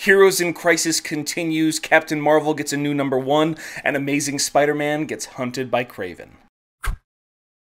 Heroes in Crisis continues, Captain Marvel gets a new #1, and Amazing Spider-Man gets hunted by Kraven.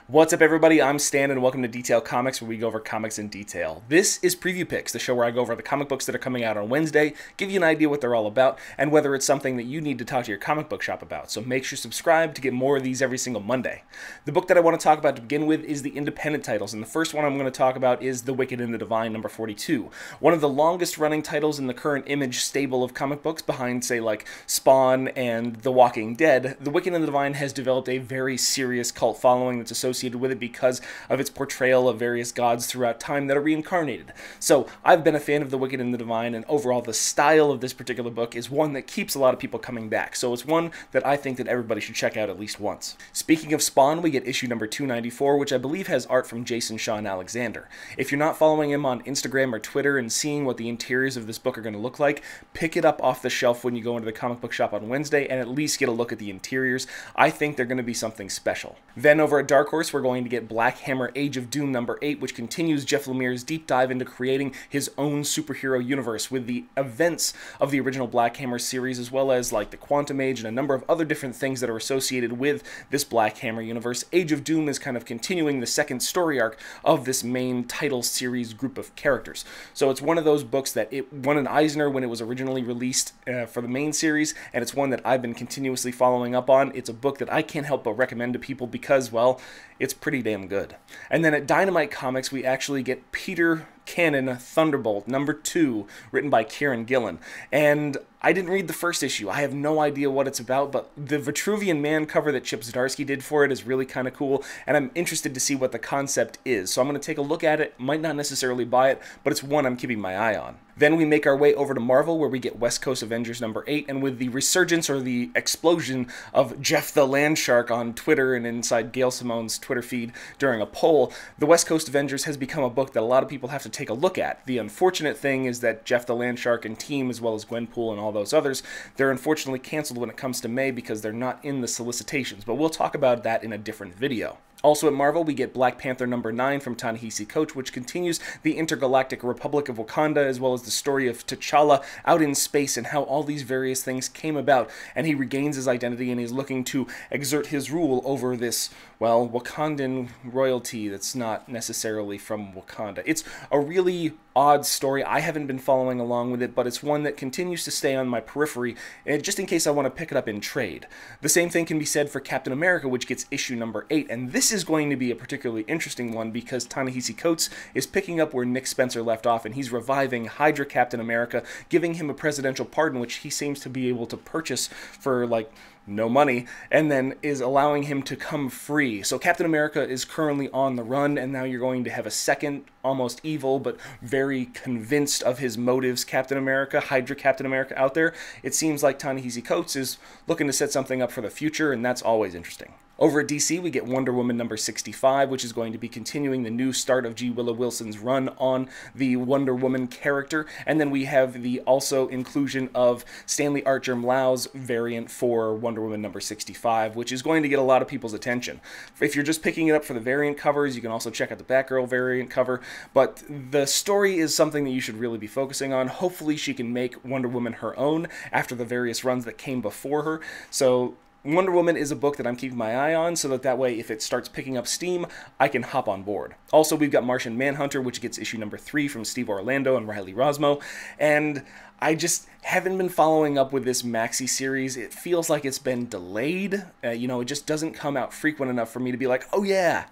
What's up, everybody? I'm Stan, and welcome to Detail Comics, where we go over comics in detail. This is Preview Picks, the show where I go over the comic books that are coming out on Wednesday, give you an idea what they're all about, and whether it's something that you need to talk to your comic book shop about. So make sure to subscribe to get more of these every single Monday. The book that I want to talk about to begin with is the independent titles, and the first one I'm going to talk about is The Wicked and the Divine, number 42. One of the longest running titles in the current Image stable of comic books, behind, say, like Spawn and The Walking Dead. The Wicked and the Divine has developed a very serious cult following that's associated with it because of its portrayal of various gods throughout time that are reincarnated. So I've been a fan of The Wicked and the Divine, and overall the style of this particular book is one that keeps a lot of people coming back. So it's one that I think that everybody should check out at least once. Speaking of Spawn, we get issue number 294, which I believe has art from Jason Shaw and Alexander. If you're not following him on Instagram or Twitter and seeing what the interiors of this book are going to look like, pick it up off the shelf when you go into the comic book shop on Wednesday and at least get a look at the interiors. I think they're going to be something special. Then over at Dark Horse, we're going to get Black Hammer Age of Doom number 8, which continues Jeff Lemire's deep dive into creating his own superhero universe with the events of the original Black Hammer series, as well as like the Quantum Age and a number of other different things that are associated with this Black Hammer universe. Age of Doom is kind of continuing the second story arc of this main title series group of characters. So it's one of those books that it won an Eisner when it was originally released for the main series, and it's one that I've been continuously following up on. It's a book that I can't help but recommend to people because, well, it's pretty damn good. And then at Dynamite Comics, we actually get Peter Cannon Thunderbolt number 2, written by Kieran Gillen. And I didn't read the first issue. I have no idea what it's about, but the Vitruvian Man cover that Chip Zdarsky did for it is really kind of cool, and I'm interested to see what the concept is. So I'm going to take a look at it. Might not necessarily buy it, but it's one I'm keeping my eye on. Then we make our way over to Marvel, where we get West Coast Avengers number 8, and with the resurgence or the explosion of Jeff the Landshark on Twitter and inside Gail Simone's Twitter feed during a poll, the West Coast Avengers has become a book that a lot of people have to take a look at. The unfortunate thing is that Jeff the Landshark and team, as well as Gwenpool and all those others, they're unfortunately canceled when it comes to May because they're not in the solicitations, but we'll talk about that in a different video. Also at Marvel, we get Black Panther number 9 from Ta-Nehisi Coates, which continues the intergalactic Republic of Wakanda, as well as the story of T'Challa out in space and how all these various things came about, and he regains his identity and he's looking to exert his rule over this, well, Wakandan royalty that's not necessarily from Wakanda. It's a really odd story. I haven't been following along with it, but it's one that continues to stay on my periphery, just in case I want to pick it up in trade. The same thing can be said for Captain America, which gets issue number 8, and this is going to be a particularly interesting one because Ta-Nehisi Coates is picking up where Nick Spencer left off, and he's reviving Hydra Captain America, giving him a presidential pardon, which he seems to be able to purchase for, like, no money, and then is allowing him to come free. So Captain America is currently on the run, and now you're going to have a second, almost evil, but very convinced of his motives Captain America, Hydra Captain America out there. It seems like Ta-Nehisi Coates is looking to set something up for the future, and that's always interesting. Over at DC, we get Wonder Woman number 65, which is going to be continuing the new start of G. Willow Wilson's run on the Wonder Woman character. And then we have the also inclusion of Stanley Archer-Mlau's variant for Wonder Woman number 65, which is going to get a lot of people's attention. If you're just picking it up for the variant covers, you can also check out the Batgirl variant cover. But the story is something that you should really be focusing on. Hopefully she can make Wonder Woman her own after the various runs that came before her. So Wonder Woman is a book that I'm keeping my eye on so that way if it starts picking up steam, I can hop on board. Also, we've got Martian Manhunter, which gets issue number 3 from Steve Orlando and Riley Rosmo, and I just haven't been following up with this maxi series. It feels like it's been delayed. You know, it just doesn't come out frequent enough for me to be like, oh yeah,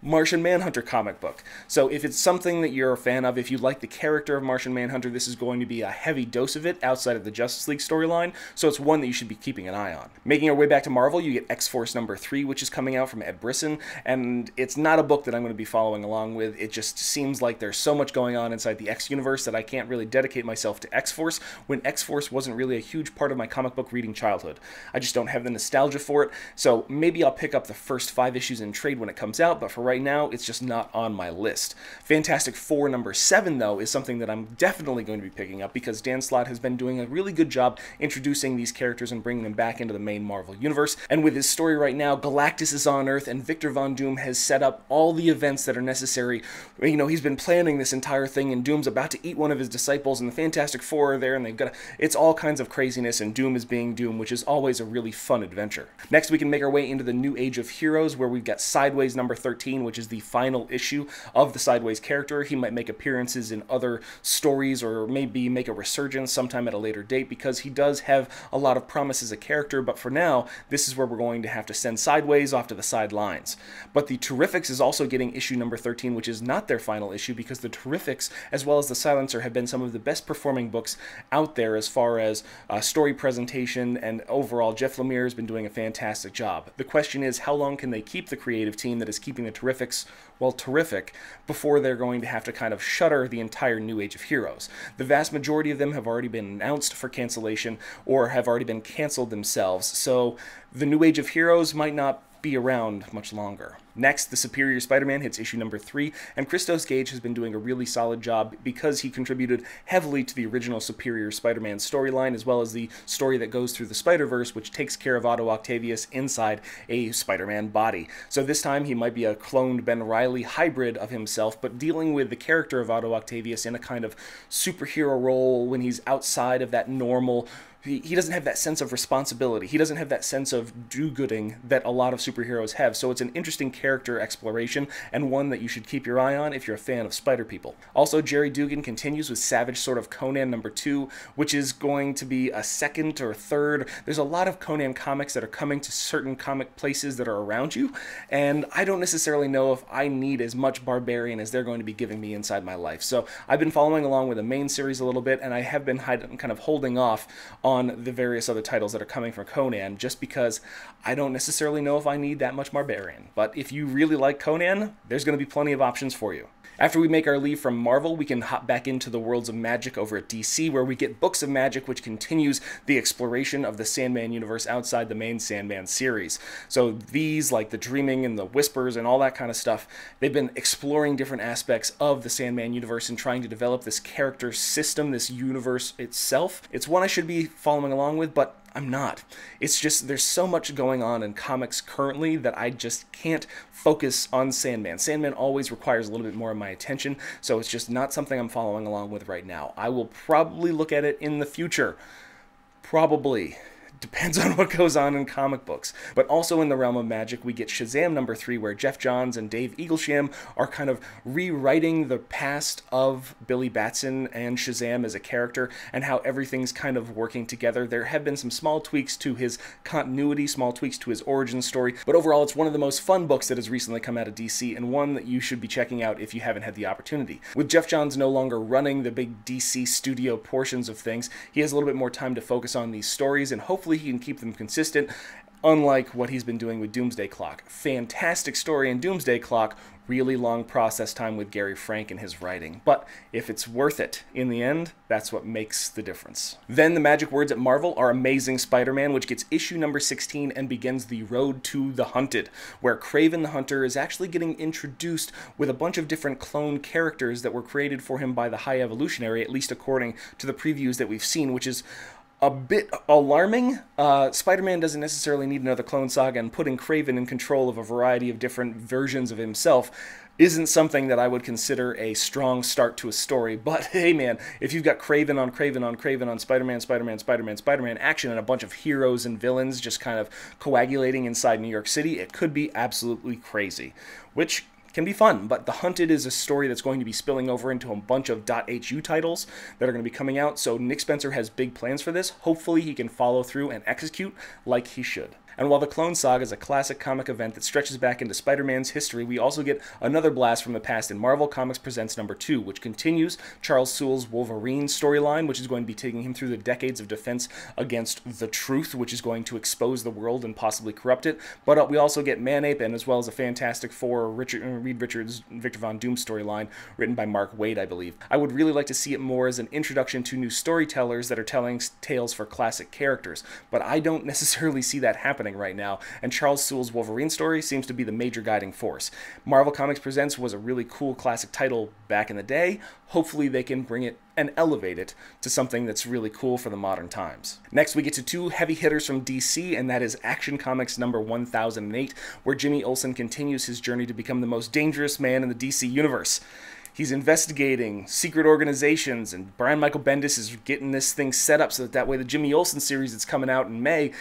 Martian Manhunter comic book. So if it's something that you're a fan of, if you like the character of Martian Manhunter, this is going to be a heavy dose of it outside of the Justice League storyline, so it's one that you should be keeping an eye on. Making our way back to Marvel, you get X-Force number 3, which is coming out from Ed Brisson, and it's not a book that I'm going to be following along with. It just seems like there's so much going on inside the X universe that I can't really dedicate myself to X-Force when X-Force wasn't really a huge part of my comic book reading childhood. I just don't have the nostalgia for it, so maybe I'll pick up the first 5 issues in trade when it comes out, but for right now it's just not on my list. Fantastic Four number 7, though, is something that I'm definitely going to be picking up because Dan Slott has been doing a really good job introducing these characters and bringing them back into the main Marvel universe. And with his story right now, Galactus is on Earth, and Victor Von Doom has set up all the events that are necessary. You know, he's been planning this entire thing, and Doom's about to eat one of his disciples, and the Fantastic Four are there, and they've got it's all kinds of craziness, and Doom is being Doom, which is always a really fun adventure. Next, we can make our way into the New Age of Heroes, where we've got Sideways number 13, which is the final issue of the Sideways character. He might make appearances in other stories, or maybe make a resurgence sometime at a later date, because he does have a lot of promise as a character, but for now, this is where we're going to have to send Sideways off to the sidelines. But the Terrifics is also getting issue number 13, which is not their final issue, because the Terrifics, as well as the Silencer, have been some of the best performing books out there as far as story presentation, and overall, Jeff Lemire has been doing a fantastic job. The question is, how long can they keep the creative team that is keeping the Terrifics, well, terrific, before they're going to have to kind of shutter the entire New Age of Heroes? The vast majority of them have already been announced for cancellation or have already been canceled themselves, so the New Age of Heroes might not be around much longer. Next, the Superior Spider-Man hits issue number 3, and Christos Gage has been doing a really solid job because he contributed heavily to the original Superior Spider-Man storyline, as well as the story that goes through the Spider-Verse, which takes care of Otto Octavius inside a Spider-Man body. So this time he might be a cloned Ben Reilly hybrid of himself, but dealing with the character of Otto Octavius in a kind of superhero role when he's outside of that normal. He doesn't have that sense of responsibility. He doesn't have that sense of do-gooding that a lot of superheroes have. So it's an interesting character exploration, and one that you should keep your eye on if you're a fan of Spider People. Also, Jerry Dugan continues with Savage Sword of Conan number 2, which is going to be a second or third. There's a lot of Conan comics that are coming to certain comic places that are around you, and I don't necessarily know if I need as much Barbarian as they're going to be giving me inside my life. So I've been following along with the main series a little bit, and I have been kind of holding off on the various other titles that are coming from Conan, just because I don't necessarily know if I need that much Barbarian. But if you really like Conan, there's going to be plenty of options for you. After we make our leave from Marvel, we can hop back into the worlds of magic over at DC, where we get Books of Magic, which continues the exploration of the Sandman universe outside the main Sandman series. So these, like the Dreaming and the Whispers and all that kind of stuff, they've been exploring different aspects of the Sandman universe and trying to develop this character system, this universe itself. It's one I should be following along with, but I'm not. It's just, there's so much going on in comics currently that I just can't focus on Sandman. Sandman always requires a little bit more of my attention, so it's just not something I'm following along with right now. I will probably look at it in the future. Probably. Depends on what goes on in comic books. But also in the realm of magic, we get Shazam number 3, where Jeff Johns and Dave Eaglesham are kind of rewriting the past of Billy Batson and Shazam as a character, and how everything's kind of working together. There have been some small tweaks to his continuity, small tweaks to his origin story, but overall it's one of the most fun books that has recently come out of DC, and one that you should be checking out if you haven't had the opportunity. With Jeff Johns no longer running the big DC studio portions of things, he has a little bit more time to focus on these stories, and hopefully he can keep them consistent, unlike what he's been doing with Doomsday Clock. Fantastic story in Doomsday Clock, really long process time with Gary Frank and his writing. But if it's worth it in the end, that's what makes the difference. Then the magic words at Marvel are Amazing Spider-Man, which gets issue number 16 and begins the road to the Hunted, where Kraven the Hunter is actually getting introduced with a bunch of different clone characters that were created for him by the High Evolutionary, at least according to the previews that we've seen, which is a bit alarming. Spider-Man doesn't necessarily need another clone saga, and putting Kraven in control of a variety of different versions of himself isn't something that I would consider a strong start to a story. But hey man, if you've got Kraven on Kraven on Kraven on Spider-Man, Spider-Man, Spider-Man, Spider-Man action, and a bunch of heroes and villains just kind of coagulating inside New York City, it could be absolutely crazy. Which can be fun, but The Hunted is a story that's going to be spilling over into a bunch of .hu titles that are going to be coming out, so Nick Spencer has big plans for this. Hopefully he can follow through and execute like he should. And while the Clone Saga is a classic comic event that stretches back into Spider-Man's history, we also get another blast from the past in Marvel Comics Presents number 2, which continues Charles Soule's Wolverine storyline, which is going to be taking him through the decades of defense against the truth, which is going to expose the world and possibly corrupt it. But we also get Man-Ape, and as well as a Fantastic Four Reed Richards Victor Von Doom storyline written by Mark Waid, I believe. I would really like to see it more as an introduction to new storytellers that are telling tales for classic characters, but I don't necessarily see that happening happening right now, and Charles Soule's Wolverine story seems to be the major guiding force. Marvel Comics Presents was a really cool classic title back in the day. Hopefully they can bring it and elevate it to something that's really cool for the modern times. Next, we get to two heavy hitters from DC, and that is Action Comics number 1008, where Jimmy Olsen continues his journey to become the most dangerous man in the DC universe. He's investigating secret organizations, and Brian Michael Bendis is getting this thing set up so that way the Jimmy Olsen series that's coming out in May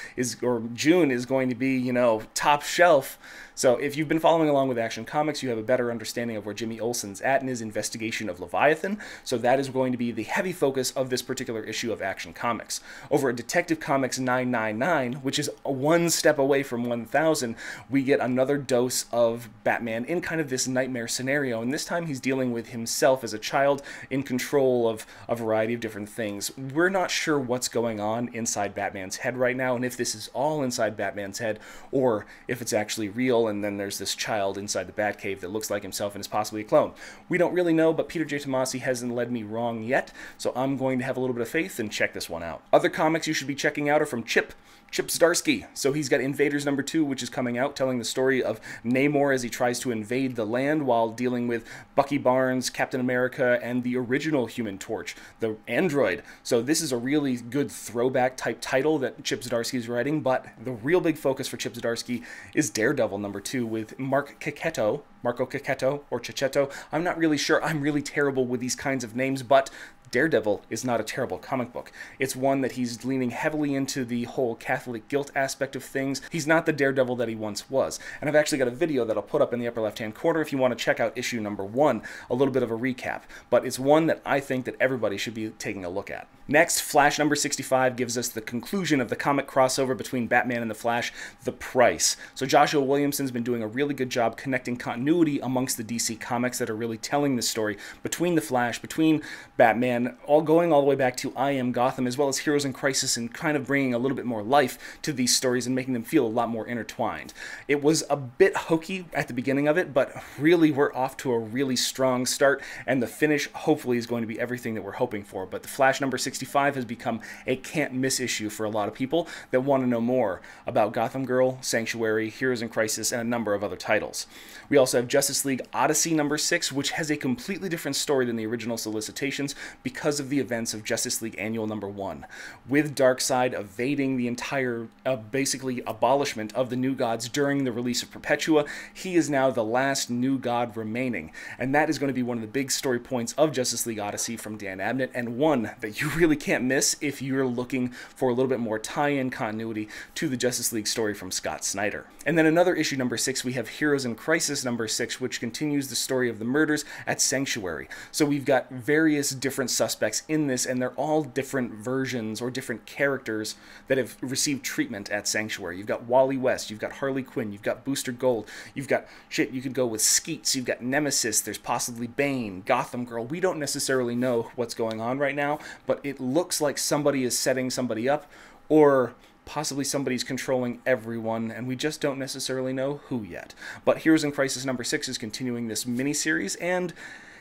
or June is going to be, you know, top shelf. So if you've been following along with Action Comics, you have a better understanding of where Jimmy Olsen's at in his investigation of Leviathan. So that is going to be the heavy focus of this particular issue of Action Comics. Over at Detective Comics 999, which is one step away from 1000, we get another dose of Batman in kind of this nightmare scenario. And this time he's dealing with himself as a child in control of a variety of different things. We're not sure what's going on inside Batman's head right now, and if this is all inside Batman's head, or if it's actually real, and then there's this child inside the Batcave that looks like himself and is possibly a clone. We don't really know, but Peter J. Tomasi hasn't led me wrong yet, so I'm going to have a little bit of faith and check this one out. Other comics you should be checking out are from Chip Zdarsky. So he's got Invaders number 2, which is coming out, telling the story of Namor as he tries to invade the land while dealing with Bucky Barnes, Captain America, and the original Human Torch, the android. So this is a really good throwback type title that Chip Zdarsky is writing, but the real big focus for Chip Zdarsky is Daredevil number 2 with Marco Checchetto, or Checchetto. I'm not really sure. I'm really terrible with these kinds of names, but Daredevil is not a terrible comic book. It's one that he's leaning heavily into the whole Catholic guilt aspect of things. He's not the Daredevil that he once was. And I've actually got a video that I'll put up in the upper left-hand corner if you want to check out issue number 1, a little bit of a recap. But it's one that I think that everybody should be taking a look at. Next, Flash number 65 gives us the conclusion of the comic crossover between Batman and the Flash, The Price. So Joshua Williamson's been doing a really good job connecting continuity amongst the DC comics that are really telling the story between the Flash, between Batman, going all the way back to I Am Gotham, as well as Heroes in Crisis, and kind of bringing a little bit more life to these stories and making them feel a lot more intertwined. It was a bit hokey at the beginning of it, but really we're off to a really strong start, and the finish hopefully is going to be everything that we're hoping for. But the Flash number 65 has become a can't-miss issue for a lot of people that want to know more about Gotham Girl, Sanctuary, Heroes in Crisis, and a number of other titles. We also have Justice League Odyssey number 6, which has a completely different story than the original solicitations because of the events of Justice League Annual number 1. With Darkseid evading the entire, basically, abolishment of the New Gods during the release of Perpetua, he is now the last New God remaining. And that is going to be one of the big story points of Justice League Odyssey from Dan Abnett, and one that you really can't miss if you're looking for a little bit more tie-in continuity to the Justice League story from Scott Snyder. And then another issue number 6, we have Heroes in Crisis number 6, which continues the story of the murders at Sanctuary. So we've got various different suspects in this, and they're all different versions or different characters that have received treatment at Sanctuary. You've got Wally West, you've got Harley Quinn, you've got Booster Gold, you've got shit, you could go with Skeets, you've got Nemesis, there's possibly Bane, Gotham Girl. We don't necessarily know what's going on right now, but it looks like somebody is setting somebody up, or possibly somebody's controlling everyone, and we just don't necessarily know who yet. But Heroes in Crisis number 6 is continuing this mini-series, and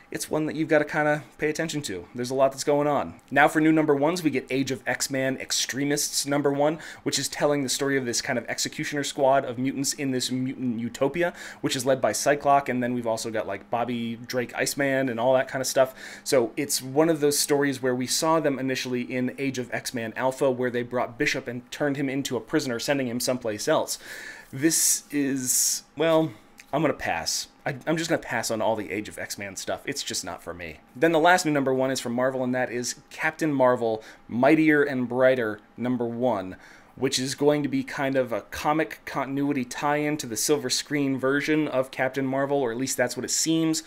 it's one that you've got to kind of pay attention to. There's a lot that's going on. Now for new number 1s, we get Age of XMan Extremists number 1, which is telling the story of this kind of executioner squad of mutants in this mutant utopia, which is led by Cyclops, and then we've also got like Bobby Drake Iceman and all that kind of stuff. So it's one of those stories where we saw them initially in Age of X-Man Alpha, where they brought Bishop and turned him into a prisoner, sending him someplace else. This is, well, I'm going to pass. I'm just going to pass on all the Age of X-Man stuff. It's just not for me. Then the last new number 1 is from Marvel, and that is Captain Marvel, Mightier and Brighter number 1, which is going to be kind of a comic continuity tie-in to the silver screen version of Captain Marvel, or at least that's what it seems.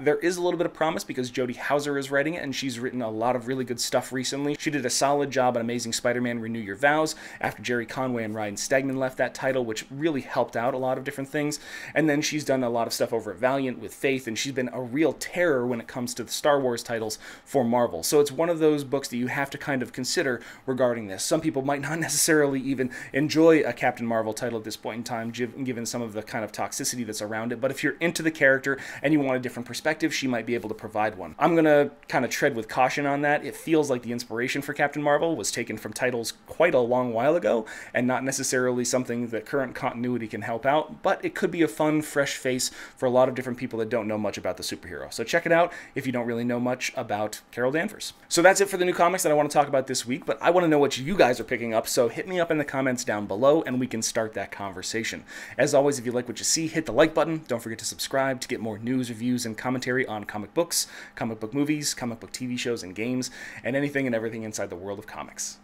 There is a little bit of promise because Jodie Houser is writing it, and she's written a lot of really good stuff recently. She did a solid job on Amazing Spider-Man Renew Your Vows after Jerry Conway and Ryan Stegman left that title, which really helped out a lot of different things. And then she's done a lot of stuff over at Valiant with Faith, and she's been a real terror when it comes to the Star Wars titles for Marvel. So it's one of those books that you have to kind of consider regarding this. Some people might not necessarily necessarily even enjoy a Captain Marvel title at this point in time, given some of the kind of toxicity that's around it. But if you're into the character and you want a different perspective, she might be able to provide one. I'm going to kind of tread with caution on that. It feels like the inspiration for Captain Marvel was taken from titles quite a long while ago and not necessarily something that current continuity can help out, but it could be a fun, fresh face for a lot of different people that don't know much about the superhero. So check it out if you don't really know much about Carol Danvers. So that's it for the new comics that I want to talk about this week, but I want to know what you guys are picking up, so hit me up in the comments down below and we can start that conversation. As always, if you like what you see, hit the like button. Don't forget to subscribe to get more news, reviews, and commentary on comic books, comic book movies, comic book TV shows and games, and anything and everything inside the world of comics.